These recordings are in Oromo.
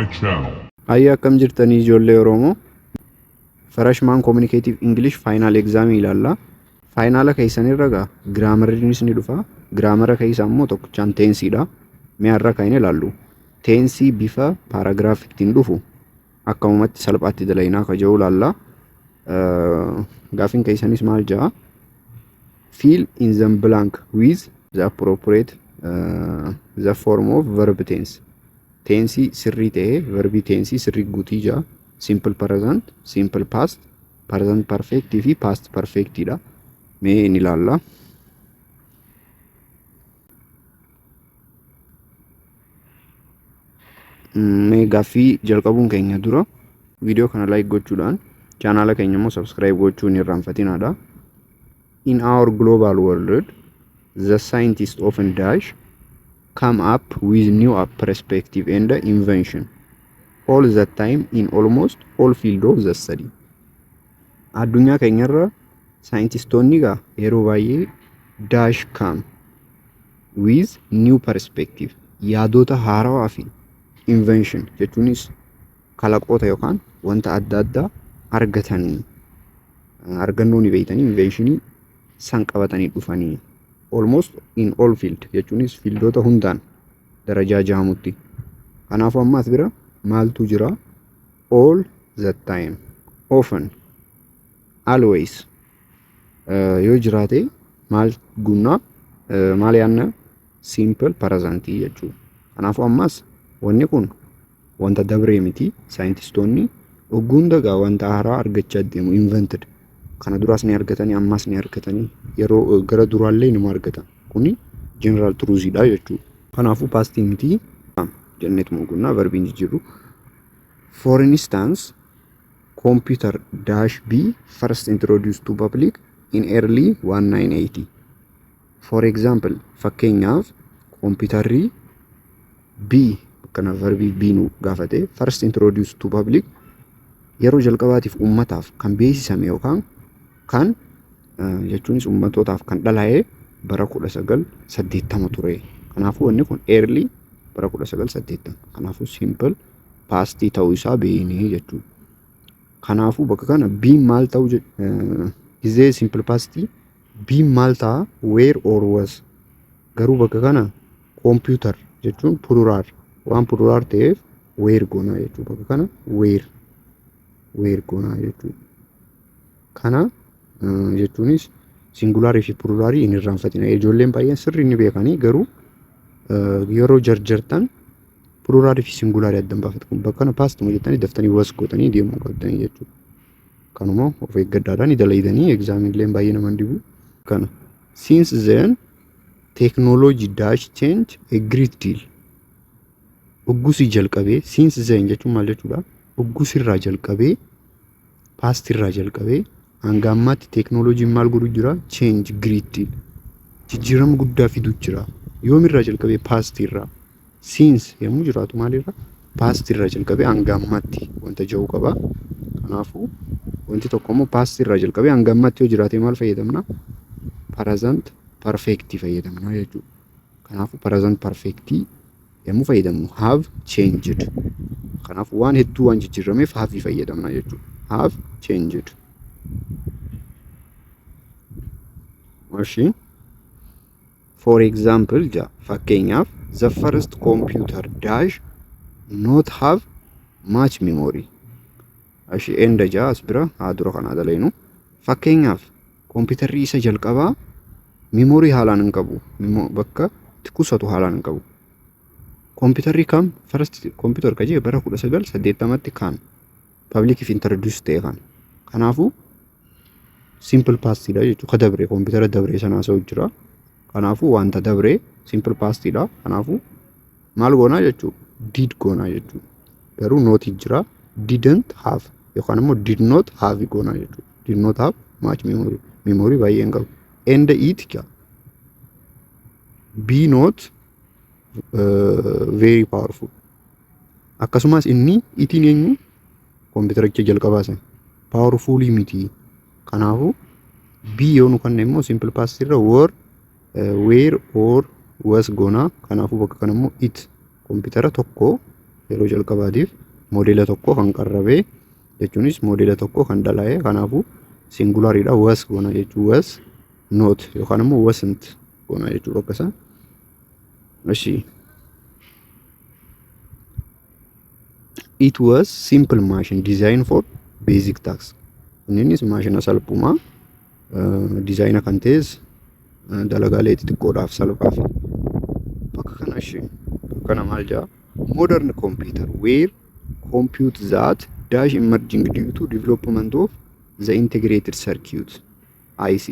my channel. Ayya akkam jirtanii ijoollee Oromoo. Freshman Communicative English Final Exam ilaalla. Final keessanirra gaa giraamariinis ni dhufa. Giraamara keessa immoo tokkochaan teensiidha. Mee har'a kan ilaallu. Teensii bifa paragraafiitiin dhufu akkamumatti salphaatti dalaynaa ka jedhu ilaalla. Gaafin keessanis maal jedha? Fill in the blank with the appropriate the form of verb tense. Tensi sirrii ta'e verbi tensi sirrii guutii jira. Simple present, simple past, present perfect fi past perfect dha. Mee ni ilaalla. Mee gaaffii jalqabuun keenya dura viidiyoo kana like gochuudhaan chaanaala keenya immoo subscribe gochuun hin irraanfatinaa. In our global world, the scientists often dash come up with new perspective and invention all the time in almost all field of the study. Addunyaa keenyarra saayintistoonni gaa yeroo baay'ee dash come with new perspective yaadota haarawaa fi invention jechuunis kalaqoota yookaan wanta adda addaa argatanii argannoo ni beeytanii inventionii san qabatanii dhufanii almost in all field jechuunis fiildota hundaan darajaa jahamutti. Kanaafuu ammaas bira maaltu jira? All the time, often, always yoo jiraate maal gunnaa maal yaanna simple present jechuudha. Kanaafuu ammaas wanni kun wanta dabree miti. Saayintistoonni ogguun gaa wanta haaraa argachaa deemu invented. Kana duraas ni argatanii ammas ni argatanii yeroo gara duraallee ni argatan. Kuni general truth dha jechuudha. Kanaafuu past miti jenneet mogunnaa verbiin jijjiirru. For instance, computer dash B first introduced to public in early 1980. For example, fakkeenyaaf computerri B kana verbi B nu gaafate first introduced to public yeroo jalqabaatiif ummataaf kan beeksisame yookaan kan jechuunis ummatootaaf kan dhalaa'e bara 1980 ture. Kanaafuu wanni kun early bara 1980. Kanaafuu simple past ta'uu isaa beeknee jechuudha. Kanaafuu bakka kana B maal ta'u gizee simple past B maal ta'a where or was. Garuu bakka kana computer jechuun plural waan plural ta'eef where goonaa jechuudha. Bakka kana where goonaa jechuudha. Kana jechuunis singulaarii fi pluraalii hin irraanfatina. Ijoolleen baay'een sirrii ni beekanii garuu yeroo jarjartan pluraalii fi singulaarii addan baafatu. Bakka kana past jettanii daftanii was gootanii deemuu qabdanii jechuudha. Kanuma of eeggadhaadhaan dalaydanii egzaamiileen baay'ee nama dibu. Kana since then technology dash change a great deal. Uggusii jalqabee since then jechuun maal jechuudha? Uggusirraa jalqabee past irraa jalqabee hanga ammaatti teknooloojiin maal godhu jira? Change great deal. Jijjiirama guddaa fidu jira. Yoomirraa jalqabee past irraa since yommuu jiraatu maalirraa? Past irraa jalqabee hanga ammaatti wanta jiru qaba. Kanaafuu wanti tokko immoo past irraa jalqabee hanga ammaatti yoo jiraate maal fayyadamna? Present perfect fayyadamna jechuudha. Kanaafuu present perfect yommuu fayyadamnu have changed. Kanaafuu waan hedduu waan jijjiirameef have fayyadamna jechuudha. Have changed. Machine. For example, fakkeenyaaf the first computer dash not have much memory. Ashi enda as bira haa dura kana dalaynu. Fakkeenyaaf computerri isa jalqabaa memory haalaan hin qabu. Bakka kusatu haalaan hin qabu. Computerri kam first computer kaje bara 1980tti kan public introduce ta'e kan. Kanaafuu simple past dha jechuudha. Ka dabre computer dabre sana soo jira. Kanaafuu wanta dabre simple past dha. Kanaafuu maal goona jechuudha? Did goona jechuudha. Garuu not jira. Didn't have yookaan immoo did not have goona jechuudha. Did not have much memory. Memory baay'ee hin qabu. And it kya be not very powerful. Akkasumas inni itiin eenyu computericha jalqabaasan powerful miti. Kanaafuu be yoo nu kanne immoo simple past irra were or was goona. Kanaafuu bakka kana immoo it computera tokko yeroo jalqabaatiif moodela tokko kan qarrabee jechuunis moodela tokko kan dala'ee kanaafuu singulaariidha was goona jechuu was not yookaan immoo wasn't goona jechuu bakka isaa. Eshi it was simple machine designed for basic tasks. Innis maashina salphumaa dizaayina kan ta'es dalagaalee xixiqqoodhaaf salphaa fi bakka kana kana maal jaa modern computer where compute that dash emerging due to development of the integrated circuit IC.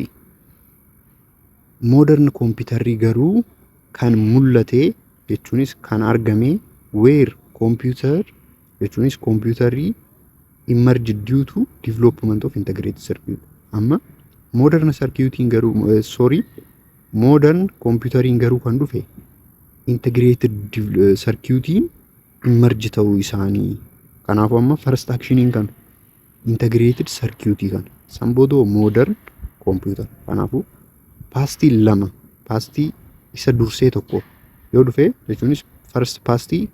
Modern computer garuu kan mul'ate jechuunis kan argame where computer jechuunis computerri emerged due to development of integrated circuit. Amma modern circuitiin garuu modern computeriin garuu kan dhufe integrated circuitiin emerge ta'uu isaanii. Kanaafuu amma first actioniin kan integrated circuit kan sanboodoo modern computer. Kanaafuu pastii lama pastii isa dursee tokko yoo dhufe jechuunis first pastii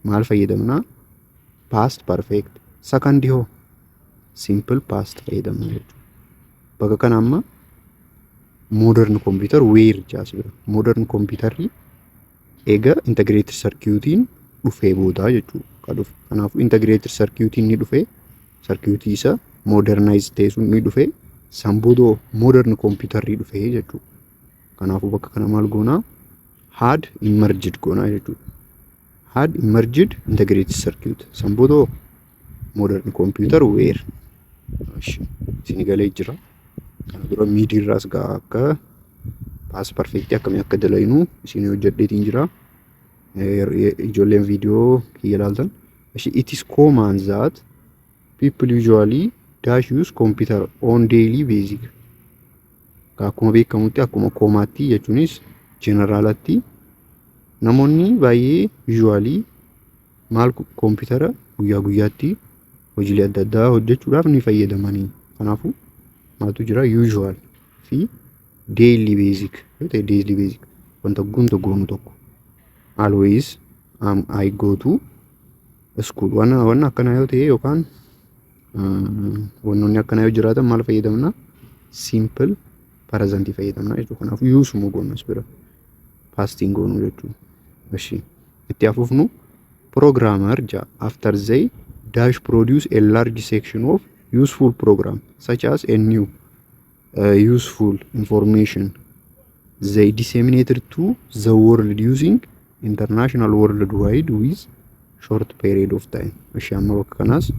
maal fayyadamna past perfect, second hoo simple past fayyadamna jechuudha. Bakka kana amma modern computer where jaasudha. Modern computerri eega integrated circuitiin dhufee booda jechuudha. Kanaafuu integrated circuitiin ni dhufe circuit isa modernized teessuun ni dhufe sanboodoo modern computerri dhufe jechuudha. Kanaafuu bakka kana maal goona had emerged goona jechuudha. Had emerged integrated circuit sanboodoo modern computer where isin galee jira. Kana dura miidiirraas gaa akka pass perfect akkamii akka dalaynu isin hojjedheetiin jira. Ijoolleen viidiyoo kiyya ilaaltan. It is common that people usually dash use computer on daily basis. Akkuma beekamutti akkuma koomaatti jechuunis generaalatti namoonni baay'ee usually maal computer guyyaa guyyaatti hojiilee adda addaa hojjechuudhaaf ni fayyadamanii. Kanaafuu maaltu jira usual fi daily basic. Daily basic wanta gunta goonu tokko. Always I go to school. Wanna akkana yoo ta'e yookaan wannoonni akkana yoo jiraatan maal fayyadamna simple present fayyadamna jechuudha. Kanaafuu use moo goonus bira pastiin goonu jechuudha. Eshi itti afuufnu programmer ja after they dash produce a large section of useful program such as a new useful information they disseminated to the world using international worldwide with short period of time. Eshi amma bakka kanas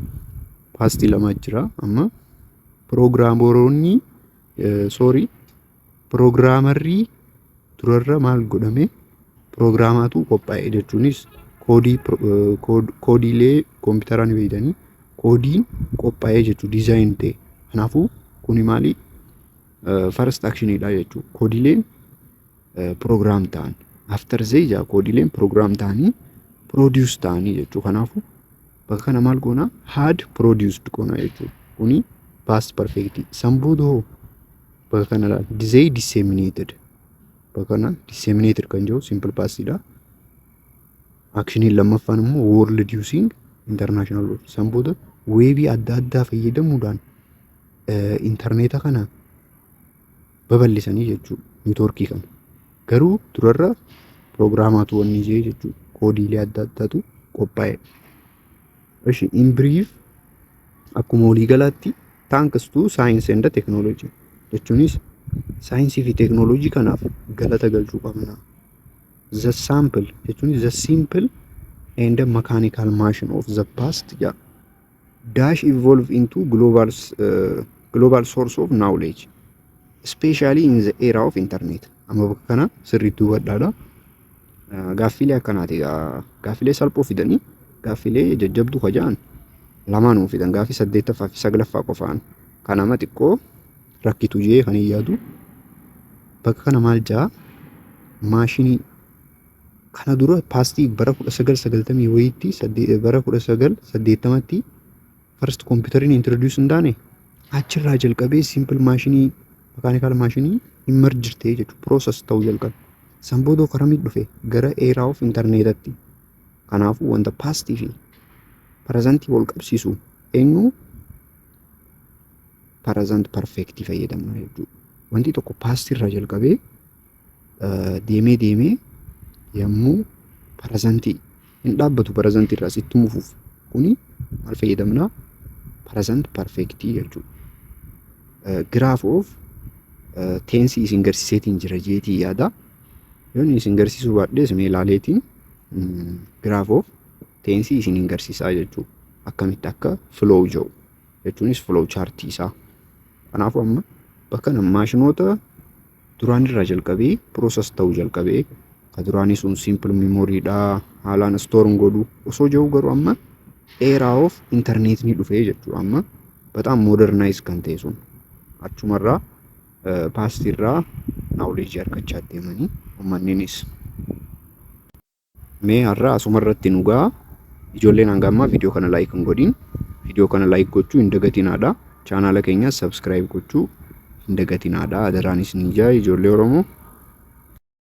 pastii lama jira. Amma programmeroonni programmerri turarra maal godhame programmaatu qophaa'e jechuunis koodiilee kompiitaraan fayyadanii koodiin qophaa'ee jechuudha design ta'e. Kanaafuu kuni maali first actionidha jechuudha. Koodiileen program ta'an after zeja koodiileen program ta'anii produce ta'anii jechuudha. Kanaafuu bakka kana maal goona had produced goona jechuudha. Kuni past perfect sanboodoo bakka kana they disseminated bakka kana disseminated kan jiru simple pastidha. Actioniin lammaffaan immoo world using international world sanbooda weebii adda addaa fayyadamuudhaan interneeta kana babal'isanii jechuudha. Networkii kana garuu turarra programmaatu wanni jee jechuudha. Koodiilee adda addaatu qophaa'e. Eshi in brief akkuma walii galaatti thanks to science and technology jechuunis saayinsii fi teknooloojii kanaaf galata galchuu qabna. The sample jechuunis the simple and the mechanical machine of the past dash evolve into global source of knowledge especially in the era of internet. Amma bakka kana sirriitti hubadhaadha. Gaaffilee akkanaati. Gaaffilee salphoo fidanii gaaffilee jajjabduu kajaan lamaanuu fidan. Gaaffii 8ffaa fi 9ffaa qofaan kan nama xiqqoo rakkitu jee kan yaadu. Bakka kana maal jaa maashinii kana dura pastii bara 1990 wayitti bara 1980tti first computerin introduce ndaane achirraa jalqabee simple maashinii mechanical maashinii emerge ta'e jechuudha. Process ta'uu jalqabe. Sanboodoo karamii dhufe gara era of internetatti. Kanaafuu wanta paastii fi present wal qabsiisu eenyu present perfect fayyadamna jechuudha. Wanti tokko paastii irraa jalqabee deemee yommuu present hin dhaabbatu present irraa sitti mufuuf kuni maal fayyadamna? Present perfect jechuudha. Graph of tense isin garsiiseetiin jira jeetii yaada. Yoon isin garsiisuu baadhees mee ilaaleetiin graph of tense isin garsiisaa jechuudha. Akkamitti akka flow jiru jechuunis flow chart isaa. Kanaafuu amma bakka maashinoota duraan irraa jalqabee process ta'uu jalqabee ka duraanii sun simple memory dha haalaan store godhu osoo jiru garuu amma era of internet ni dhufee jechuudha. Amma በጣም modernize kan ta'e sun achumarraa past irraa knowledge argachaa deemanii uummanninis mee har'a asumarratti nugaa ijoolleen hanga ammaa viidiyoo kana like hin godhin viidiyoo kana like gochuu hin dagatinaadha. Chaanaala keenya subscribe gochuu hin dagatinaadha. Adaraanis ni jaa ijoollee Oromoo.